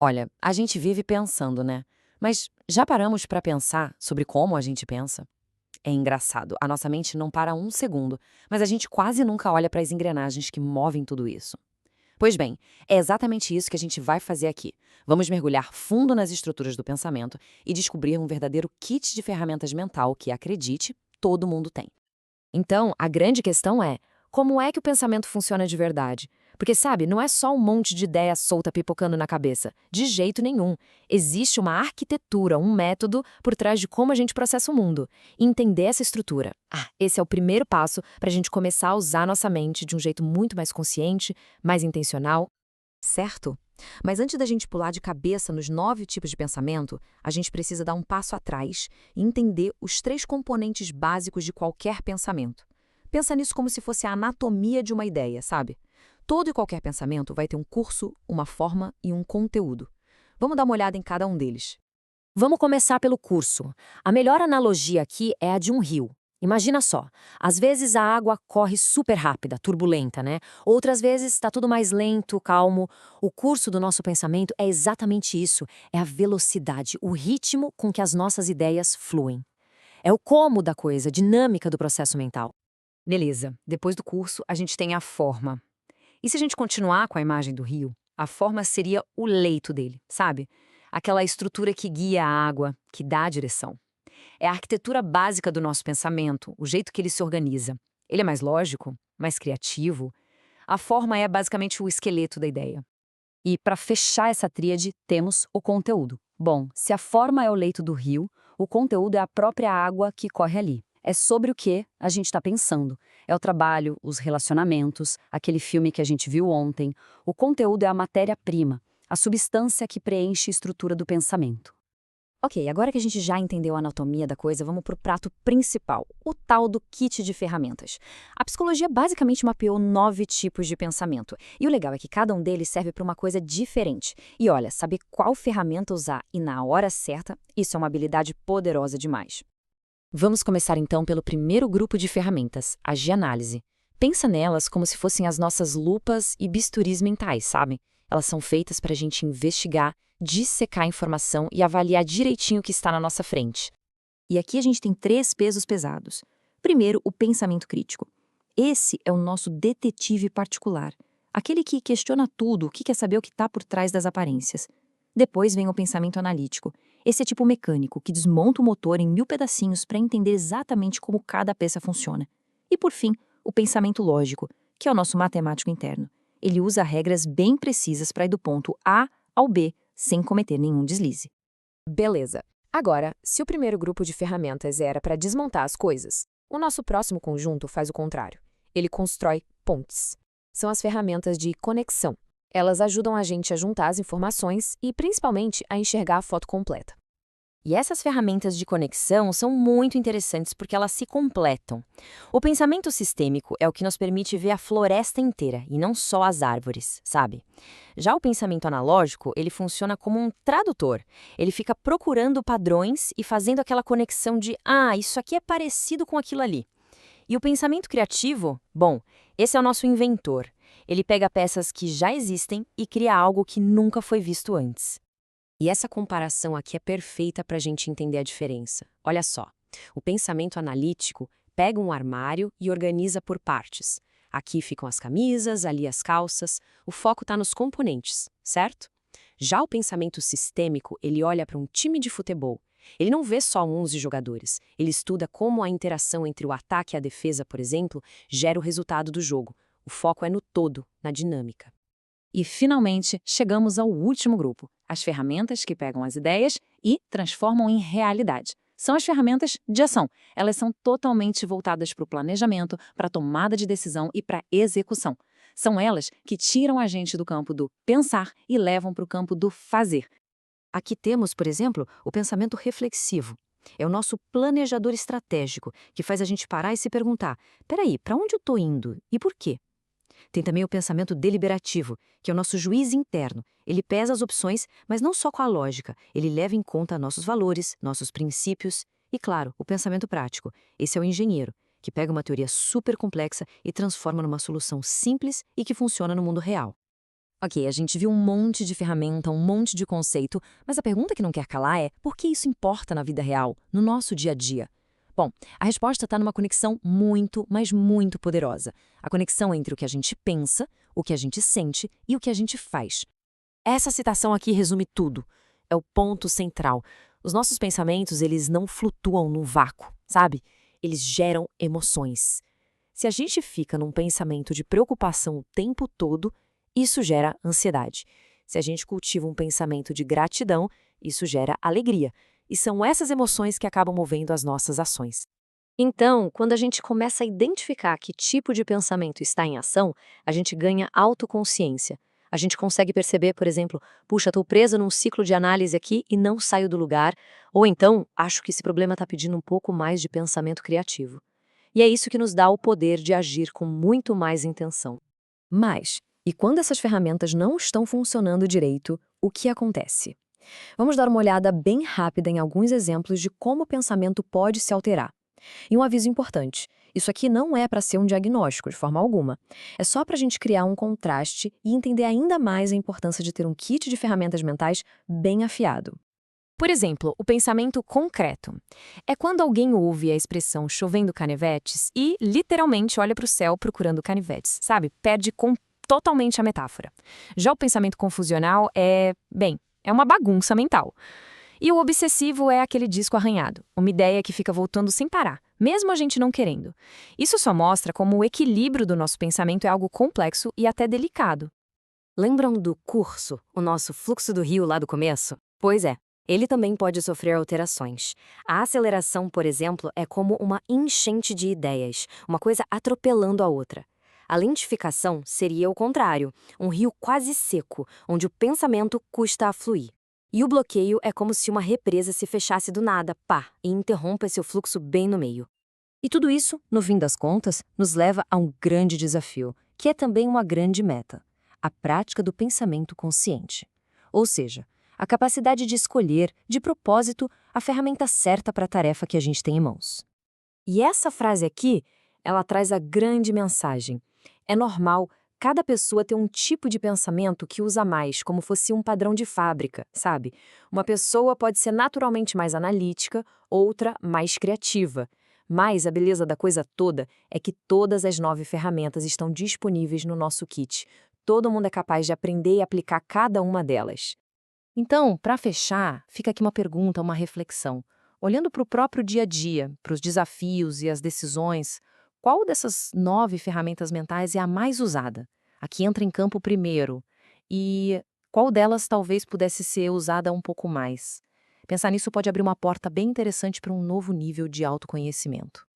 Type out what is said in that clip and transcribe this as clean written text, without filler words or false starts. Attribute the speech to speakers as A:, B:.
A: Olha, a gente vive pensando, né? Mas já paramos para pensar sobre como a gente pensa? É engraçado, a nossa mente não para um segundo, mas a gente quase nunca olha para as engrenagens que movem tudo isso. Pois bem, é exatamente isso que a gente vai fazer aqui. Vamos mergulhar fundo nas estruturas do pensamento e descobrir um verdadeiro kit de ferramentas mental que, acredite, todo mundo tem. Então, a grande questão é: como é que o pensamento funciona de verdade? Porque, sabe, não é só um monte de ideia solta pipocando na cabeça. De jeito nenhum. Existe uma arquitetura, um método por trás de como a gente processa o mundo. E entender essa estrutura. Esse é o primeiro passo para a gente começar a usar nossa mente de um jeito muito mais consciente, mais intencional, certo? Mas antes da gente pular de cabeça nos 9 tipos de pensamento, a gente precisa dar um passo atrás e entender os 3 componentes básicos de qualquer pensamento. Pensa nisso como se fosse a anatomia de uma ideia, sabe? Todo e qualquer pensamento vai ter um curso, uma forma e um conteúdo. Vamos dar uma olhada em cada um deles. Vamos começar pelo curso. A melhor analogia aqui é a de um rio. Imagina só, às vezes a água corre super rápida, turbulenta, né? Outras vezes está tudo mais lento, calmo. O curso do nosso pensamento é exatamente isso, é a velocidade, o ritmo com que as nossas ideias fluem. É o como da coisa, a dinâmica do processo mental. Beleza, depois do curso a gente tem a forma. E se a gente continuar com a imagem do rio, a forma seria o leito dele, sabe? Aquela estrutura que guia a água, que dá a direção. É a arquitetura básica do nosso pensamento, o jeito que ele se organiza. Ele é mais lógico, mais criativo. A forma é basicamente o esqueleto da ideia. E para fechar essa tríade, temos o conteúdo. Bom, se a forma é o leito do rio, o conteúdo é a própria água que corre ali. É sobre o que a gente está pensando. É o trabalho, os relacionamentos, aquele filme que a gente viu ontem. O conteúdo é a matéria-prima, a substância que preenche a estrutura do pensamento. Ok, agora que a gente já entendeu a anatomia da coisa, vamos para o prato principal, o tal do kit de ferramentas. A psicologia basicamente mapeou 9 tipos de pensamento. E o legal é que cada um deles serve para uma coisa diferente. E olha, saber qual ferramenta usar e na hora certa, isso é uma habilidade poderosa demais. Vamos começar então pelo primeiro grupo de ferramentas, as de análise. Pensa nelas como se fossem as nossas lupas e bisturis mentais, sabe? Elas são feitas para a gente investigar, dissecar a informação e avaliar direitinho o que está na nossa frente. E aqui a gente tem 3 pesos pesados. Primeiro, o pensamento crítico. Esse é o nosso detetive particular, aquele que questiona tudo, que quer saber o que está por trás das aparências. Depois vem o pensamento analítico. Esse é tipo mecânico, que desmonta o motor em 1000 pedacinhos para entender exatamente como cada peça funciona. E por fim, o pensamento lógico, que é o nosso matemático interno. Ele usa regras bem precisas para ir do ponto A ao B, sem cometer nenhum deslize. Beleza. Agora, se o primeiro grupo de ferramentas era para desmontar as coisas, o nosso próximo conjunto faz o contrário. Ele constrói pontes. São as ferramentas de conexão. Elas ajudam a gente a juntar as informações e, principalmente, a enxergar a foto completa. E essas ferramentas de conexão são muito interessantes porque elas se completam. O pensamento sistêmico é o que nos permite ver a floresta inteira e não só as árvores, sabe? Já o pensamento analógico, ele funciona como um tradutor. Ele fica procurando padrões e fazendo aquela conexão de isso aqui é parecido com aquilo ali. E o pensamento criativo, bom, esse é o nosso inventor. Ele pega peças que já existem e cria algo que nunca foi visto antes. E essa comparação aqui é perfeita para a gente entender a diferença. Olha só, o pensamento analítico pega um armário e organiza por partes. Aqui ficam as camisas, ali as calças, o foco está nos componentes, certo? Já o pensamento sistêmico, ele olha para um time de futebol. Ele não vê só 11 jogadores, ele estuda como a interação entre o ataque e a defesa, por exemplo, gera o resultado do jogo. O foco é no todo, na dinâmica. E, finalmente, chegamos ao último grupo, as ferramentas que pegam as ideias e transformam em realidade. São as ferramentas de ação. Elas são totalmente voltadas para o planejamento, para a tomada de decisão e para a execução. São elas que tiram a gente do campo do pensar e levam para o campo do fazer. Aqui temos, por exemplo, o pensamento reflexivo. É o nosso planejador estratégico, que faz a gente parar e se perguntar: peraí, para onde eu estou indo e por quê? Tem também o pensamento deliberativo, que é o nosso juiz interno. Ele pesa as opções, mas não só com a lógica. Ele leva em conta nossos valores, nossos princípios e, claro, o pensamento prático. Esse é o engenheiro, que pega uma teoria super complexa e transforma numa solução simples e que funciona no mundo real.
B: Ok, a gente viu um monte de ferramenta, um monte de conceito, mas a pergunta que não quer calar é: por que isso importa na vida real, no nosso dia a dia? Bom, a resposta está numa conexão muito, mas muito poderosa. A conexão entre o que a gente pensa, o que a gente sente e o que a gente faz. Essa citação aqui resume tudo. É o ponto central. Os nossos pensamentos, eles não flutuam no vácuo, sabe? Eles geram emoções. Se a gente fica num pensamento de preocupação o tempo todo, isso gera ansiedade. Se a gente cultiva um pensamento de gratidão, isso gera alegria. E são essas emoções que acabam movendo as nossas ações. Então, quando a gente começa a identificar que tipo de pensamento está em ação, a gente ganha autoconsciência. A gente consegue perceber, por exemplo, puxa, estou presa num ciclo de análise aqui e não saio do lugar, ou então, acho que esse problema está pedindo um pouco mais de pensamento criativo. E é isso que nos dá o poder de agir com muito mais intenção. Mas, e quando essas ferramentas não estão funcionando direito, o que acontece? Vamos dar uma olhada bem rápida em alguns exemplos de como o pensamento pode se alterar. E um aviso importante: isso aqui não é para ser um diagnóstico de forma alguma. É só para a gente criar um contraste e entender ainda mais a importância de ter um kit de ferramentas mentais bem afiado. Por exemplo, o pensamento concreto. É quando alguém ouve a expressão chovendo canivetes e literalmente olha para o céu procurando canivetes, sabe? Perde totalmente a metáfora. Já o pensamento confusional é uma bagunça mental. E o obsessivo é aquele disco arranhado, uma ideia que fica voltando sem parar, mesmo a gente não querendo. Isso só mostra como o equilíbrio do nosso pensamento é algo complexo e até delicado. Lembram do curso, o nosso fluxo do rio lá do começo? Pois é, ele também pode sofrer alterações. A aceleração, por exemplo, é como uma enchente de ideias, uma coisa atropelando a outra. A lentificação seria o contrário, um rio quase seco, onde o pensamento custa a fluir. E o bloqueio é como se uma represa se fechasse do nada, pá, e interrompa esse fluxo bem no meio. E tudo isso, no fim das contas, nos leva a um grande desafio, que é também uma grande meta: a prática do pensamento consciente. Ou seja, a capacidade de escolher, de propósito, a ferramenta certa para a tarefa que a gente tem em mãos. E essa frase aqui, ela traz a grande mensagem. É normal cada pessoa ter um tipo de pensamento que usa mais, como fosse um padrão de fábrica, sabe? Uma pessoa pode ser naturalmente mais analítica, outra mais criativa. Mas a beleza da coisa toda é que todas as 9 ferramentas estão disponíveis no nosso kit. Todo mundo é capaz de aprender e aplicar cada uma delas. Então, para fechar, fica aqui uma pergunta, uma reflexão. Olhando para o próprio dia a dia, para os desafios e as decisões, qual dessas 9 ferramentas mentais é a mais usada? A que entra em campo primeiro? E qual delas talvez pudesse ser usada um pouco mais? Pensar nisso pode abrir uma porta bem interessante para um novo nível de autoconhecimento.